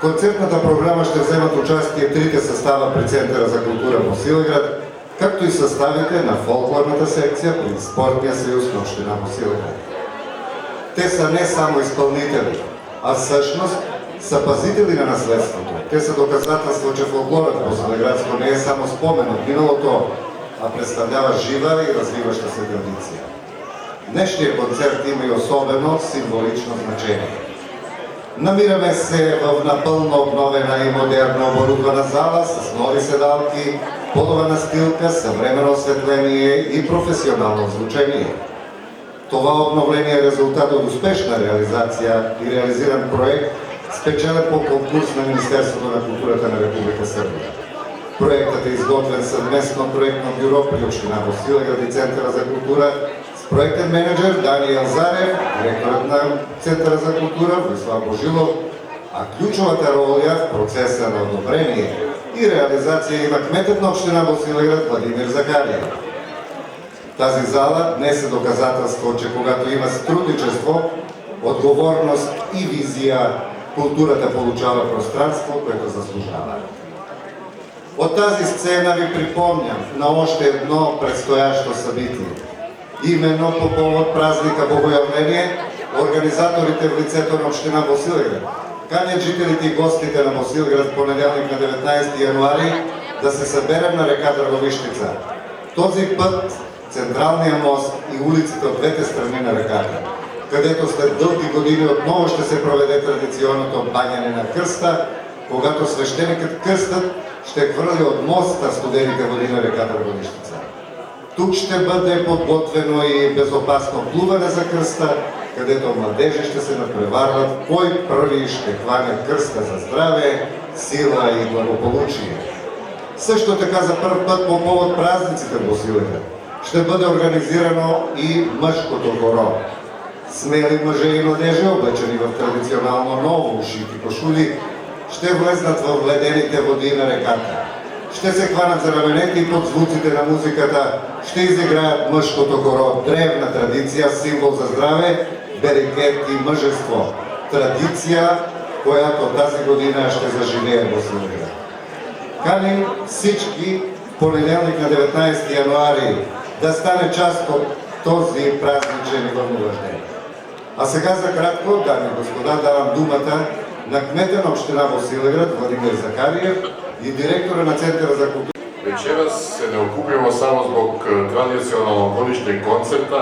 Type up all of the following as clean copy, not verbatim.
концертната програма ще вземат участие трите състава при Центъра за култура Босилеград, както и съставите на фолклорната секция при Спортния съюз на община Босилеград. Те са не само изпълнители, а всъщност са пазители на наследството. Те са доказателство, че фолклорът босилеградско не е само спомен от миналото, а представлява жива и развиваща се традиция. Днешният концерт има и особено символично значение. Намираме се в напълно обновена и модерно оборудвана зала с нови седалки, подова настилка, съвременно осветление и професионално звучение. Това обновление е резултат от успешна реализация и реализиран проект, спечелен по конкурс на Министерството на културата на Република Сърбия. Проектът е изготвен съвместно проектно бюро при община Босилеград и Центъра за култура с проектен менеджер Даниел Зарев, директорът на Центъра за култура Владислав Божилов, а ключовата роля в процеса на одобрение и реализация има кметът на община Босилеград Владимир Захариев. Тази зала днес е доказателство, че когато има сътрудничество, отговорност и визия, културата получава пространство, което заслужава. От тази сцена ви припомням на още едно предстоящо събитие. Именно по повод празника Богоявление, организаторите в лицето на община Босилеград канят жителите и гостите на Босилеград в понеделник на 19 януари да се съберем на река Драговищица. Този път централния мост и улиците от двете страни на реката, където след дълги години отново ще се проведе традиционното баняне на кръста, когато свещеникът кръстът ще хвърли от моста студените води на река Драговищица. Тук ще бъде подготвено и безопасно плуване за кръста, където младежи ще се надпреварват кой първи ще хване кръста за здраве, сила и благополучие. Също така за първ път по повод празниците в Босилеград ще бъде организирано и мъжкото хоро. Смели мъже и младежи, облечени в традиционално ново ушити кошули, ще влезнат в ледените води на реката. Ще се хванат за раменете и под звуците на музиката ще изиграят мъжкото хоро, древна традиция, символ за здраве, берекет и мъжество. Традиция, която тази година ще заживее в Босилеград. Каним всички в понеделник на 19 януари да стане част от този празничен и вълнуващ ден. А сега за кратко, дами и господа, давам думата на кмета на община Босилеград Владимир Захариев и директора на Центъра за култура. Вечерас се не окупимо само због традиционално годишње концерта,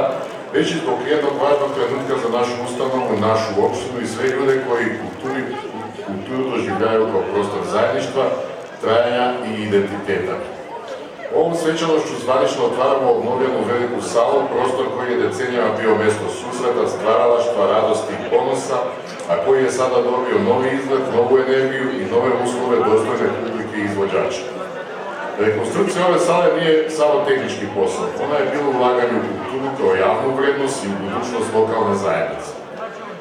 веќе због едnog важnog trenutka за нашу установу, нашу општину и све луѓе кои културу доживљају како простор заедништва, трајања и идентитета. Овом свечаноšću званично отварamo обновljenu велику салу, простор кој е деценијама био место сусрета, стваралаштва, радости и понуса, а кој е сада добио нови изглед, нову енергiju и нове услове достојне публики и извоđачи. Реконструкција ове сале не е само технички посол, она е било улагање у културу као јавну вредност и у будучност локална заедница.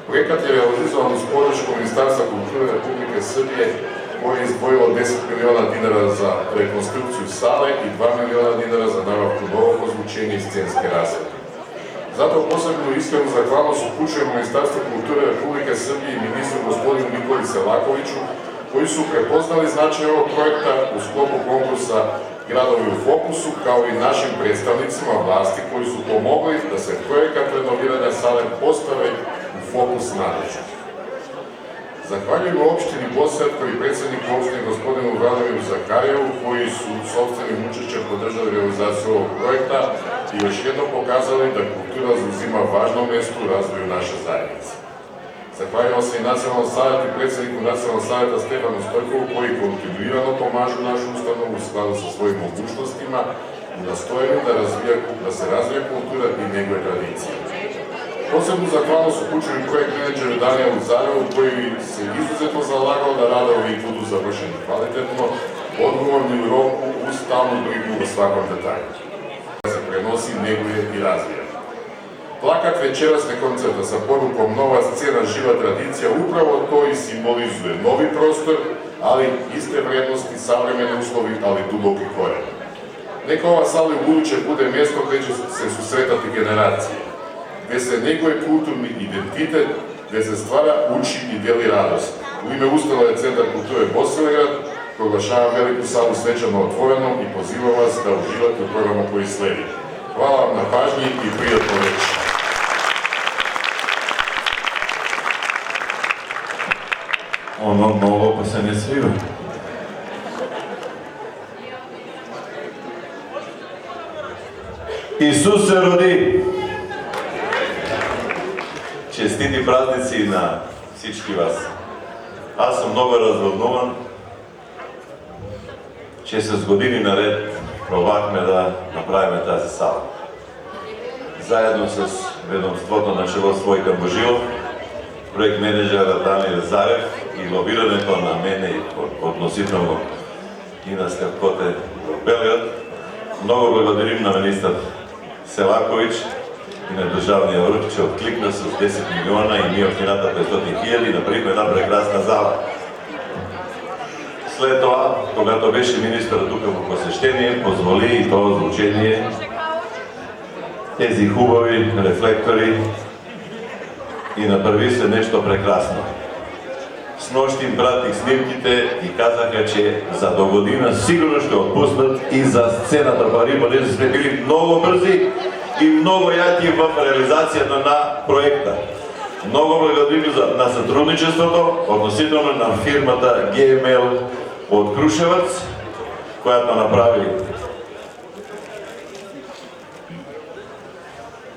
Проектот е реализован с подршка Министерства култура Република Србија, кој е издвоило 10 милиона динара за реконструкцiju сале и 2 милиона динара за набавку ново озвучение и сценски разред. Затоа посебно искрено захвалност упучувам Министерство култура Република Србија и министр господин Николи Селаковичу, кои су препознали значај овog проекта у склопу конкурса Градови у фокусу, као и нашим представницима власти кои су помогли да се проектот реновирање сале постави у фокус надлежност. Захвалjujem opštini Bosilegrad i predsjednik opštine gospodinu Vladimiru Zakarevu koji su sopstvenim učešćem podržali realizaciju ovog projekta i još jednom pokazali da kultura zauzima važno mjesto u razvoju naše zajednice. Zahvaljujem se i Nacionalnom savjetu i predsjedniku Nacionalnog savjeta Stefanu Stojkovu koji kontinuirano pomažu našu ustanovu u skladu sa svojim mogućnostima i nastojanju da se razvija kultura i njegove tradicije. Posebnu zahvalnost upućujem projekt menadžeru Danielu Zarevu koji se izuzetno zalagao da radovi budu završeni kvalitetno, odgovorni u roku uz stalnu brigu o svakom detalju. Da se prenosi, neguje i razvija. Plakat večerasne koncerta sa porukom Nova scena, živa tradicija upravo to i simbolizuje novi prostor, ali iste vrednosti, savremene uslovi, ali duboki koren. Neka ova sala u buduće bude mjesto gdje će se susretati generacije, gdje se neguje kulturni identitet, gdje se stvara, uči i deli radost. U ime Ustanove Centar kulture Bosilegrad proglašavam veliku salu svečano otvorenom i pozivam vas da uživate u programu koji sledi. Hvala vam na pažnji i prijatno večer. Ono novo pa se ne sviva. Исус се роди! Честити празници на всички вас. Аз съм много развълнуван, че с години наред пробвахме да направим тази сала. Заедно с ведомството на чело Свойка Божилов, проект менеджера Даниел Зарев и лобирането на мене и относително и на Стевкоте в Белград. Много благодарим на министър Селакович и на държавния връх, че откликна с 10 милиона и ние общината 500 хиляди направихме една прекрасна зала. След това, когато беше министър тук по посещение, позволи и това звучение, тези хубави рефлектори и направи се нещо прекрасно. С нощи им пратих снимките и казаха, че за до година сигурно ще отпуснат и за сцената пари, понеже сме били много бързи и много яки в реализацията на проекта. Много благодарим на сътрудничеството, относително на фирмата GML от Крушевец, която направи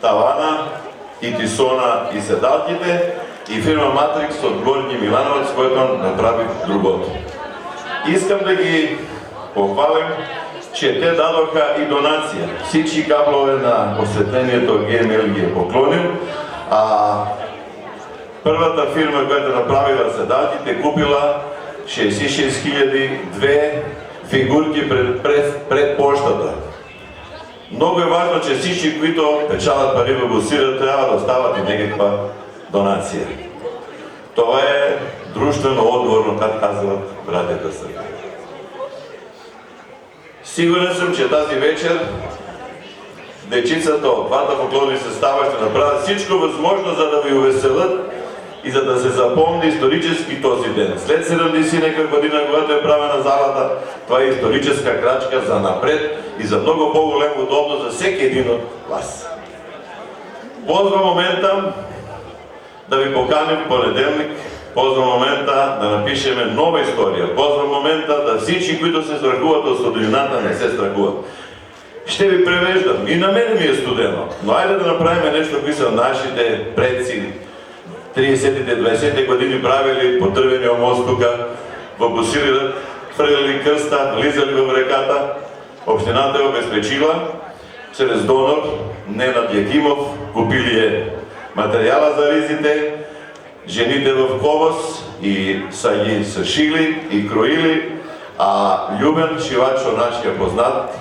тавана и тисона и седалките, и фирма Матрикс от Горни Милановец, който направи другото. Искам да ги похвалим, че те дадоха и донация. Всички каблове на осветлението GML ги е поклонил, а първата фирма, която направила седалките, купила 66 000 две фигурки пред почтата. Много е важно, че всички, които печалят пари в Босилеград, трябва да остават и някаква донация. Това е дружествено отговорно, как казват братята са. Сигурен съм, че тази вечер дечицата от двата поклонни състава ще направят всичко възможно, за да ви увеселят и за да се запомни исторически този ден. След 70-нека година, когато е правена залата, това е историческа крачка за напред и за много по-голямо удобно за всеки един от вас. Ползвам момента да ви поканим в понеделник, ползвам момента да напишеме нова история, ползвам момента да всички, които се страхуват от студенината, не се страхуват. Ще ви превеждам. И на мене ми е студено, но айде да направим нещо, кои са нашите предци. 30-те, 20-те години правили по Тръвения мост тук в Босилеград, хвърляли кръста, влизали в реката. Общината е обезпечила чрез донор Ненад Якимов, купили е материала за ризите, жените в Ковас и са ги съшили и кроили, а Любен Шивачо, нашия познат,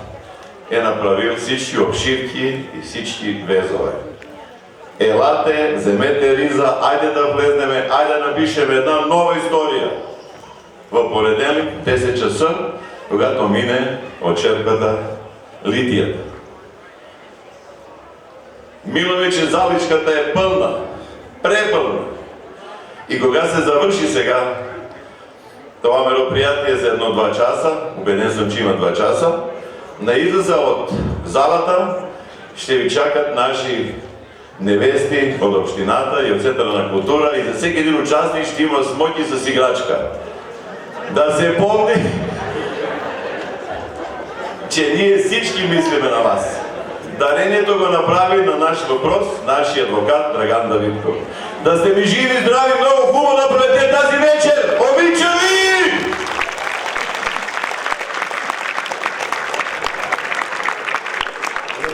е направил всички обшивки и всички везове. Елате, вземете риза, айде да влезнеме, айде да напишем една нова история. В понеделник, 10 часа, когато мине от черквата Литията. Милове, че заличката е пълна, препълна. И кога се завърши сега това мероприятие за 1-2 часа, убеден съм, че има 2 часа, на излеза от залата ще ви чакат наши невести от общината и от Центъра на култура и за всеки един участник ще има смоки с играчка. Да се помни, че ние всички мислиме на вас. Дарението го направи на наш въпрос нашия адвокат Драган Давидков. Да сте ми живи, здрави, много хубаво да проведете тази вечер! Обичам ви!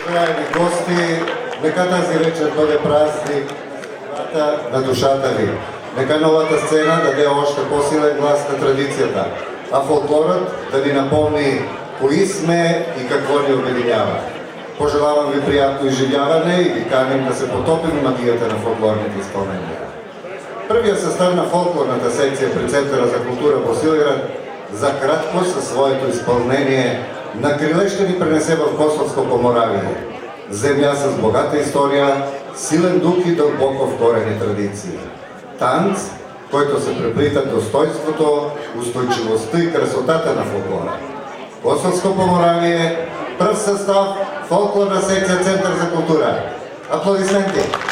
Уважаеми гости, нека тази вечер бъде празник на душата ви. Нека новата сцена даде още по-силен глас на традицията, а фолклорът да ни напомни кои сме и какво ни обединява. Пожелавам ви приятно изживяване и ви каним да се потопим в магията на фолклорните изпълнения. Първият състав на фолклорната секция при Центъра за култура Босилеград за кратко със своето изпълнение на криле ще ни пренесе в Косовско Поморавие. Земя с богата история, силен дух и дълбоко вкорени традиции. Танц којто се преплитат достојството, устојчивоста и красотата на фолклора. Косовско поморавие, прв состав, фолклорна секција Центар за култура. Аплодисменти!